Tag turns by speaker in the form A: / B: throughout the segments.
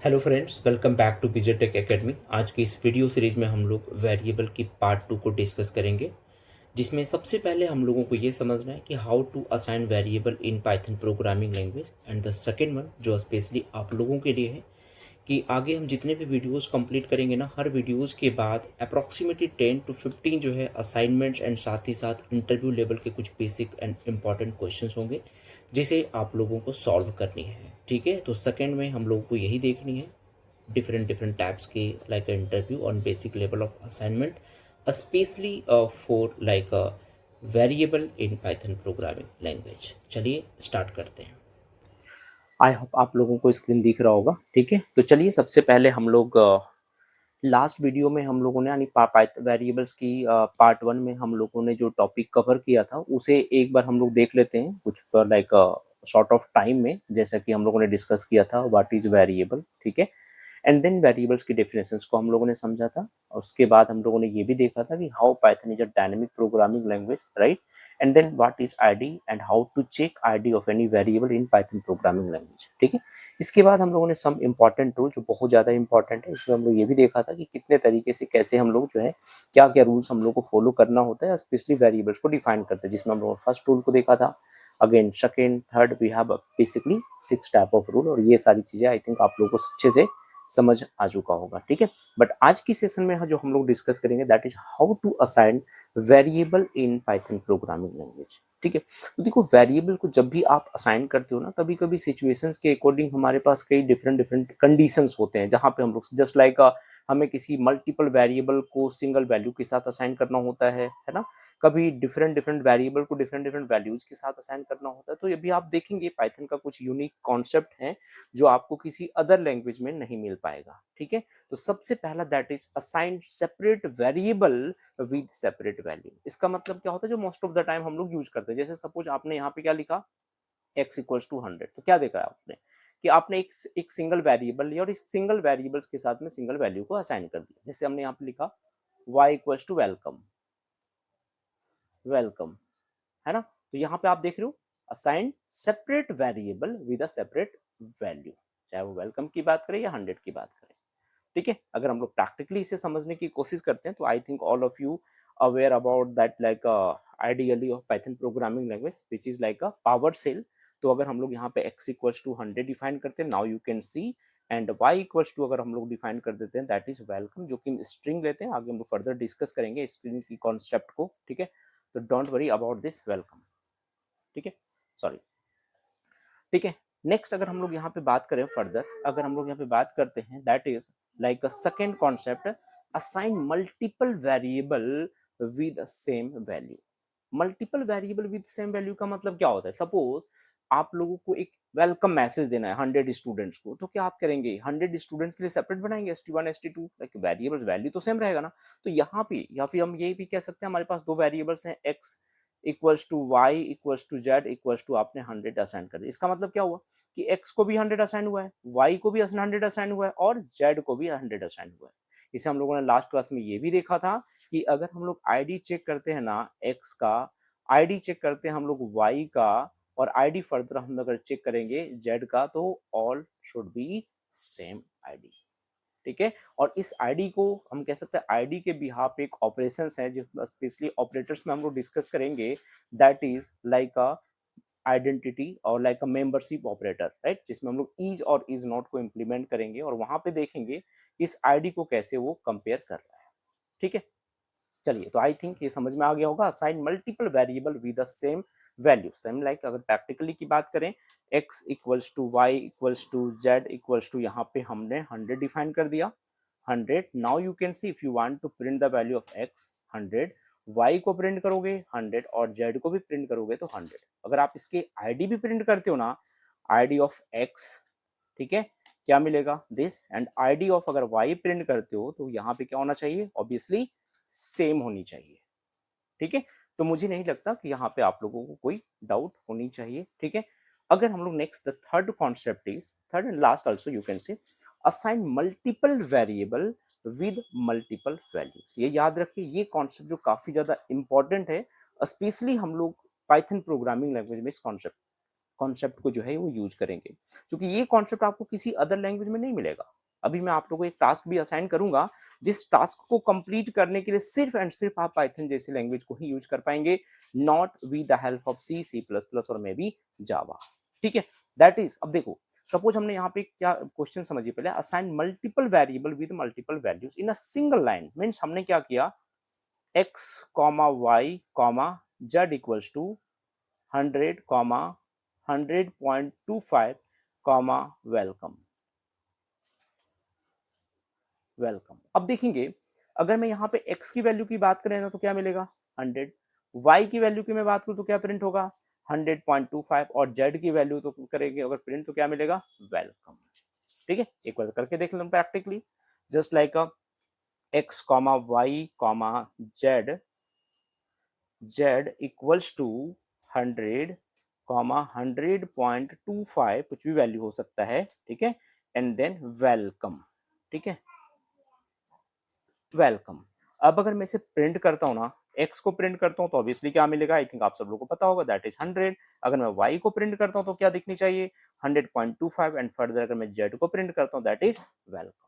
A: Hello friends, welcome back to PJ Tech academy. आज की इस वीडियो सीरीज में हम लोग वेरिएबल की पार्ट 2 को डिस्कस करेंगे, जिसमें सबसे पहले हम लोगों को ये समझना है कि how to assign variable in Python programming language. And the second one जो स्पेशली आप लोगों के लिए है कि आगे हम जितने भी वीडियोस कंप्लीट करेंगे ना, हर वीडियोस के बाद अप्रॉक्सीमेटली 10 to 15 जो है असाइनमेंट्स एंड साथ ही साथ इंटरव्यू लेवल के कुछ बेसिक एंड इंपॉर्टेंट क्वेश्चंस होंगे जिसे आप लोगों को सॉल्व करनी है। ठीक है, तो सेकंड में हम लोगों को यही देखनी है different different types के like a interview on basic level of assignment, especially for like a variable in Python programming language। चलिए स्टार्ट करते हैं। आई होप आप लोगों को स्क्रीन दिख रहा होगा। ठीक है, तो चलिए सबसे पहले हम लोग लास्ट वीडियो में हम लोगों ने यानी वेरिएबल्स की पार्ट 1 में हम लोगों ने जो टॉपिक कवर किया था उसे एक बार हम लोग देख लेते हैं कुछ लाइक शॉर्ट ऑफ टाइम में, जैसा कि हम लोगों ने डिस्कस किया था व्हाट इज वेरिएबल। ठीक है, एंड देन वेरिएबल्स की डेफिनेशंस को हम लोगों ने समझा था, और उसके बाद हम लोगों ने ये भी देखा था कि how Python is a dynamic programming language, right. And then what is ID and how to check ID of any variable in Python programming language. ठीक है, इसके बाद हम लोगों ने सम इंपॉर्टेंट रूल जो बहुत ज़्यादा इंपॉर्टेंट है, इसमें हम लोग ये भी देखा था कि कितने तरीके से कैसे हम लोग जो है क्या क्या रूल्स हम लोग को फॉलो करना होता है, स्पेशली वेरिएबल्स को डिफाइन करते हैं, जिसमें हम लोग फर्स्ट रूल को देखा था। Again second third we have basically 6 type of rule, और ये सारी चीज़ें आई थिंक आप लोगों को अच्छे से समझ आ चुका होगा। ठीक है, बट आज की सेशन में जो हम लोग डिस्कस करेंगे that is how to assign variable in Python programming language. ठीक है, तो देखो वेरिएबल को जब भी आप असाइन करते हो ना, कभी कभी सिचुएशंस के अकॉर्डिंग हमारे पास कई डिफरेंट डिफरेंट कंडीशंस होते हैं, जहां पे हम लोग जस्ट लाइक हमें किसी मल्टीपल वेरिएबल को सिंगल वैल्यू के साथ असाइन करना होता है ना। कभी डिफरेंट डिफरेंट वेरिएबल को डिफरेंट डिफरेंट वैल्यूज के साथ असाइन करना होता है। तो ये भी आप देखेंगे पाइथन का कुछ यूनिक कॉन्सेप्ट है जो आपको किसी अदर लैंग्वेज में नहीं मिल पाएगा। ठीक है, तो सबसे पहला that is assign separate variable with separate value. इसका मतलब क्या होता है, जो मोस्ट ऑफ द टाइम हम लोग यूज करते हैं, जैसे सपोज आपने यहाँ पे क्या लिखा x इक्वल्स टू 100, तो क्या देखा है आपने कि आपने एक सिंगल वेरिएबल लिया और इस सिंगल वेरिएबल्स के साथ में सिंगल वैल्यू को असाइन कर दिया। जैसे हमने यहाँ पे लिखा y equals to welcome, welcome, है ना। तो यहाँ पे आप देख रहे हो assign separate variable with a separate value, चाहे वो वेलकम की बात करें या 100 की बात करें। ठीक है, अगर हम लोग प्रैक्टिकली इसे समझने की कोशिश करते हैं तो I think all of you aware about that like ideally of Python programming language which is like a power cell. तो अगर हम लोग यहाँ पे x इक्वल्स टू 100 डिफाइन करते हैं, now you can see, and y equals to अगर हम लोग डिफाइन कर देते हैं दैट इज वेलकम, जो कि स्ट्रिंग लेते हैं। आगे हम लोग फर्दर डिस्कस करेंगे स्ट्रिंग की कॉन्सेप्ट को। ठीक है, तो don't worry about this welcome. ठीक है, सॉरी। ठीक है, नेक्स्ट अगर हम लोग यहाँ पे बात करें फर्दर, अगर हम लोग यहाँ पे बात करते हैं that is like a second concept, assign multiple variable with same value. Multiple variable with same value का मतलब क्या होता है, सपोज आप लोगों को एक वेलकम मैसेज देना है 100 स्टूडेंट्स को, तो क्या आप करेंगे 100 स्टूडेंट्स के लिए सेपरेट बनाएंगे ST1 ST2, like variable value तो सेम रहेगा ना। तो यहाँ पे या फिर हम ये भी कह सकते हैं हमारे पास दो वेरिएबल्स हैं x equals to Y equals to Z equals to आपने 100 असाइन कर दिया। इसका मतलब क्या हुआ कि x को भी 100 असाइन हुआ है, y को भी 100 असाइन हुआ है और z को भी 100 असाइन हुआ है। इसे हम लोगों ने लास्ट क्लास में ये भी देखा था कि अगर हम लोग आईडी चेक करते हैं ना x का, आईडी चेक करते हैं हम लोग y का, और आईडी फर्दर हम अगर चेक करेंगे z का, तो all should be same ID. ठीक है, और इस आईडी को हम कह सकते हैं आईडी के बिहाफ पे एक ऑपरेशंस है जो स्पेशली ऑपरेटर्स में हम लोग डिस्कस करेंगे, that is like a identity और like a membership operator, right, जिसमें हम लोग इज और इज नॉट को इम्प्लीमेंट करेंगे और वहां पे देखेंगे इस आईडी को कैसे वो कंपेयर कर रहा है। ठीक है, चलिए, तो आई थिंक ये समझ में आ गया होगा। Assign multiple variable with the same value, same like अगर प्रैक्टिकली की बात करें x equals to Y equals to Z equals to, यहाँ पे हमने 100 डिफाइन कर दिया, 100। Now you can see if you want to print the value of x 100, y को प्रिंट करोगे 100 और z को भी प्रिंट करोगे तो 100। अगर आप इसके id भी प्रिंट करते हो ना, id ऑफ x, ठीक है, क्या मिलेगा दिस, एंड id ऑफ अगर y प्रिंट करते हो तो यहाँ पे क्या होना चाहिए, ऑब्वियसली सेम होनी चाहिए। ठीक है, तो मुझे नहीं लगता कि यहाँ पे आप लोगों को कोई डाउट होनी चाहिए। ठीक है, अगर हम लोग next the third concept is, third and last also you can say, assign multiple variable with multiple values. ये याद रखिए, ये कॉन्सेप्ट जो काफी ज्यादा इंपॉर्टेंट है, स्पेशली हम लोग पाइथन प्रोग्रामिंग लैंग्वेज में इस कॉन्सेप्ट कॉन्सेप्ट को जो है वो यूज करेंगे, क्योंकि ये कॉन्सेप्ट आपको किसी अदर लैंग्वेज में नहीं मिलेगा। अभी मैं आप लोगों को एक टास्क भी असाइन करूंगा, जिस टास्क को कंप्लीट करने के लिए सिर्फ एंड सिर्फ आप पाइथन जैसी लैंग्वेज को ही यूज कर पाएंगे, not with the help of C, C plus plus और मे बी जावा। ठीक है, दैट इज, अब देखो सपोज हमने यहाँ पे क्या क्वेश्चन समझिए पहले, assign multiple variable with multiple values in a single line, means हमने क्या किया, x comma Y comma Z equals to 100 comma 100.25 comma welcome welcome. अब देखेंगे अगर मैं यहाँ पे x की वैल्यू की बात करें ना तो क्या मिलेगा 100, y की वैल्यू की मैं बात करूँ तो क्या प्रिंट होगा 100.25 और z की वैल्यू तो करेंगे अगर प्रिंट तो क्या मिलेगा वेलकम। ठीक है, एक बार करके देख लो practically, just like x comma Y comma Z, z equals to 100 comma 100.25 कुछ भी वैल्यू हो सकता है, ठीक है, एंड देन वेलकम। ठीक है, वेलकम। अब अगर मैं इसे प्रिंट करता हूँ ना, x को प्रिंट करता हूँ तो ऑब्वियसली क्या मिलेगा, आई थिंक आप सब लोगों को पता होगा, दैट इज 100। अगर मैं y को प्रिंट करता हूँ तो क्या दिखनी चाहिए 100.25 एंड फर्दर अगर मैं z को प्रिंट करता हूँ दैट इज वेलकम।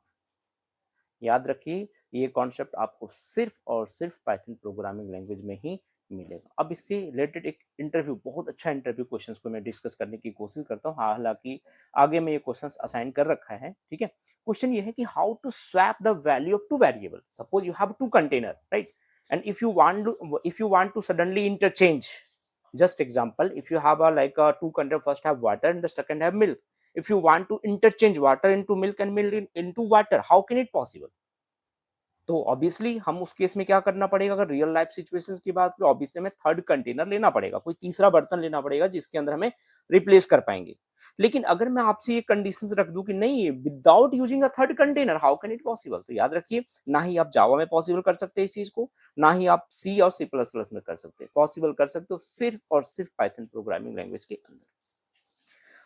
A: याद रखिए ये कॉन्सेप्ट आपको सिर्फ और सिर्फ पाइथन प्रोग्रामिंग लैंग्वेज में ही मिलेगा। अब इससे रिलेटेड एक इंटरव्यू, बहुत अच्छा इंटरव्यू क्वेश्चंस को मैं डिस्कस करने की कोशिश करता हूँ, हालांकि आगे में ये क्वेश्चंस असाइन कर रखा है। ठीक है, क्वेश्चन ये है कि how to swap the value of two variable, suppose you have two container, right, and if you want to suddenly interchange, just example, if you have a like a two container, first have water and the second have milk, if you want to interchange water into milk and milk into water, how can it possible? तो obviously हम उस case में क्या करना पड़ेगा, अगर real life situations की बात करें ऑब्वियसली हमें थर्ड कंटेनर लेना पड़ेगा, कोई तीसरा बर्तन लेना पड़ेगा जिसके अंदर हमें रिप्लेस कर पाएंगे। लेकिन अगर मैं आपसे ये कंडीशंस रख दूं कि नहीं without using a third container how can it possible, तो याद रखिए ना ही आप जावा में पॉसिबल कर सकते हैं इस चीज को, ना ही आप सी और सी प्लस प्लस में कर सकते हैं, पॉसिबल कर सकते हो सिर्फ और सिर्फ पाइथन प्रोग्रामिंग लैंग्वेज के अंदर।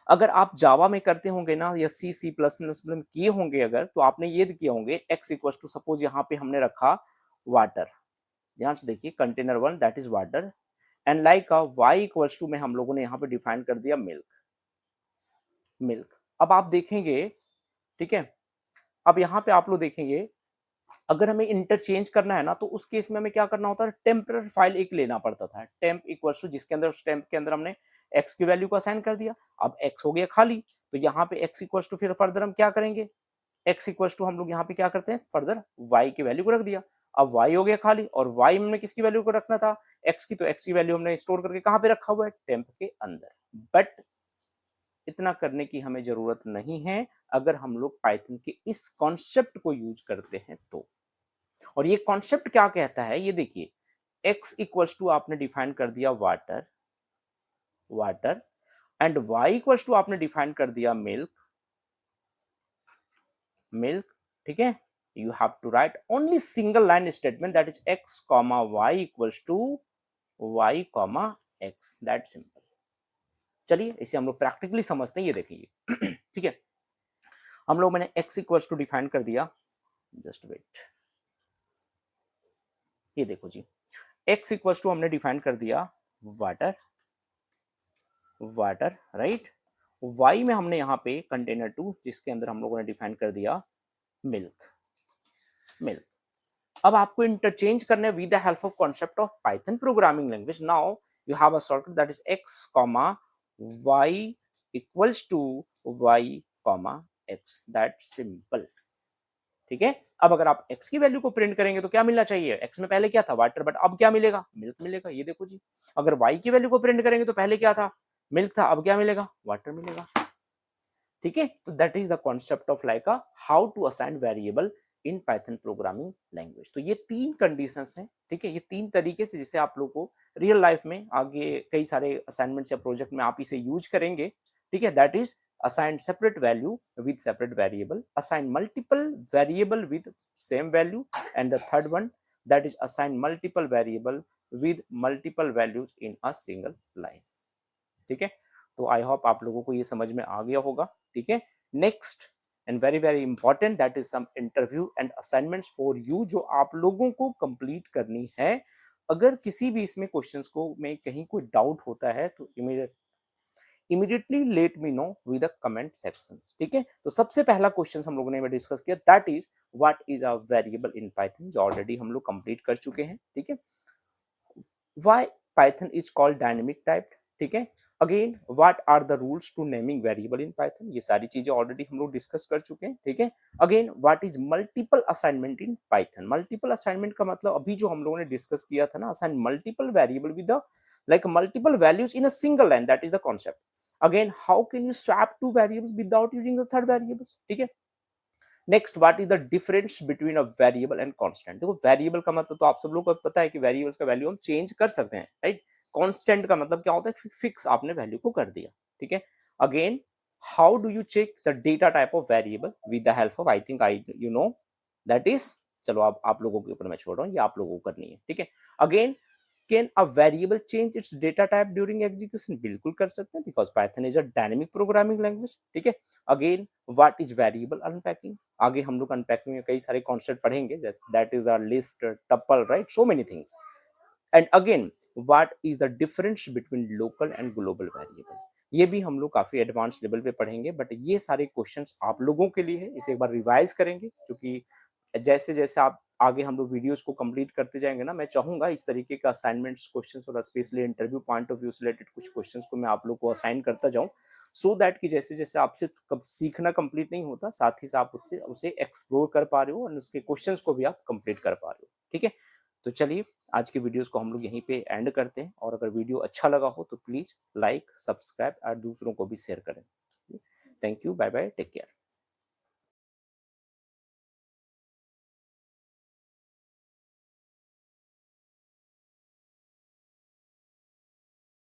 A: अगर आप जावा में करते होंगे ना या सी सी प्लस प्लस में किए होंगे अगर, तो आपने ये किए होंगे एक्स इक्वल टू, सपोज यहाँ पे हमने रखा वाटर, ध्यान से देखिए container one that is water, and like Y equals to में हम लोगों ने यहाँ पे डिफाइन कर दिया मिल्क, मिल्क। अब आप देखेंगे, ठीक है, अब यहाँ पे आप लोग देखेंगे अगर हमें इंटरचेंज करना है ना तो उस केस में हमें क्या करना होता है, टेम्पररी फाइल एक लेना पड़ता था, टेम्प इक्वल्स टू, जिसके अंदर उस टेम्प के अंदर हमने एक्स की वैल्यू को असाइन कर दिया, अब एक्स हो गया खाली, तो यहाँ पे एक्स इक्वल्स टू फिर फर्दर हम क्या करेंगे, एक्स इक्वल्स टू हम लोग यहाँ पे क्या करते हैं फर्दर वाई की वैल्यू को रख दिया, अब वाई हो गया खाली, और वाई में किसकी वैल्यू को रखना था एक्स की, तो एक्स की वैल्यू हमने स्टोर करके कहाँ पे रखा हुआ है टेम्प के अंदर। बट इतना करने की हमें जरूरत नहीं है अगर हम लोग पाइथन के इस कॉन्सेप्ट को यूज करते हैं तो। और ये कॉन्सेप्ट क्या कहता है ये देखिए, x इक्वल्स टू आपने डिफाइन कर दिया water, water, and y equals to आपने डिफाइन कर दिया मिल्क, मिल्क। ठीक है, you have to write only single line statement that is x comma y equals to y comma x, that simple. चलिए इसे हम लोग प्रैक्टिकली समझते हैं, ये देखिए ठीक है, हम लोग मैंने x इक्वल्स टू डिफाइन कर दिया, जस्ट वेट, ये देखो जी, x इक्वल्स टू हमने डिफाइन कर दिया वाटर, वाटर, राइट, y में हमने यहाँ पे कंटेनर टू जिसके अंदर हम लोगों ने डिफाइन कर दिया मिल्क, मिल्क। अब आपको इंटरचेंज करना है with the help of concept of Python programming language. Now you have a shortcut that is x comma y equals to y comma x, that simple. ठीक है, अब अगर आप x की वैल्यू को प्रिंट करेंगे तो क्या मिलना चाहिए, x में पहले क्या था वाटर, बट अब क्या मिलेगा मिल्क मिलेगा, ये देखो जी। अगर y की वैल्यू को प्रिंट करेंगे तो पहले क्या था मिल्क था, अब क्या मिलेगा वाटर मिलेगा। ठीक है, तो that is the concept of like how to assign variable in Python programming language. तो ये तीन कंडीशंस हैं, ठीक है, ये तीन तरीके से जिसे आप लोग को रियल लाइफ में आगे कई सारे असाइनमेंट्स या प्रोजेक्ट में आप इसे यूज करेंगे। ठीक है, that is assign separate value with separate variable, assign multiple variable with same value, and the third one that is assign multiple variable with multiple values in a single line। ठीक है, तो I hope आप लोगों को ये समझ में आ गया होगा। ठीक है, next and very very important that is some interview and assignments for you जो आप लोगों को कंप्लीट करनी है। अगर किसी भी इसमें क्वेश्चंस को में कहीं कोई डाउट होता है तो immediately let me know with the comment sections. ठीक है, तो सबसे पहला क्वेश्चन हम लोगों ने डिस्कस किया, that is what is a variable in Python, जो ऑलरेडी हम लोग कंप्लीट कर चुके हैं। ठीक है, why Python is called dynamic type. ठीक है, again what are the rules to naming variable in Python, ये सारी चीजें ऑलरेडी हम लोग डिस्कस कर चुके हैं। ठीक है, again what is multiple assignment in Python. Multiple assignment का मतलब अभी जो हम लोगों ने डिस्कस किया था ना, assign multiple variable with the like multiple values in a single line, that is the concept. Again, how can you swap two variables without using the third variables? ठीक है, next what is the difference between a variable and constant. देखो variable का मतलब तो आप सब लोग को पता है कि वेरिएबल्स का वैल्यू हम चेंज कर सकते हैं, राइट। कांस्टेंट का मतलब क्या होता है, फिक्स आपने वैल्यू को कर दिया। ठीक है, again how do you check the data type of variable with the help of, I think I you know that is, चलो आप लोगों के ऊपर मैं छोड़ रहा हूँ, ये आप लोगों को करनी है। ठीक है, again can a variable change it's data type during execution, बिल्कुल कर सकते हैं, because Python is a dynamic programming language. ठीक है, again what is variable unpacking, आगे हम लोग अनपैकिंग में कई सारे कॉन्सेप्ट पढ़ेंगे, that is the list, tuple, right, so many things. And again what is the difference between local and global variable, ये भी हम लोग काफी एडवांस लेवल पे पढ़ेंगे, बट ये सारे क्वेश्चंस आप लोगों के लिए है, इसे एक बार रिवाइज करेंगे, क्योंकि जैसे जैसे आप आगे हम लोग वीडियोस को कंप्लीट करते जाएंगे ना, मैं चाहूंगा इस तरीके का असाइनमेंट्स क्वेश्चंस और specially interview point of view से रिलेटेड कुछ क्वेश्चंस को मैं आप लोग को असाइन करता जाऊं, सो दैट कि जैसे जैसे आपसे सीखना कंप्लीट नहीं होता, साथ ही साथ आप उससे उसे एक्सप्लोर कर पा रहे हो और उसके क्वेश्चंस को भी आप कंप्लीट कर पा रहे हो। ठीक है, तो चलिए आज के वीडियोस को हम लोग यहीं पे एंड करते हैं, और अगर वीडियो अच्छा लगा हो तो प्लीज लाइक, सब्सक्राइब और दूसरों को भी शेयर करें। Thank you, bye bye, take care.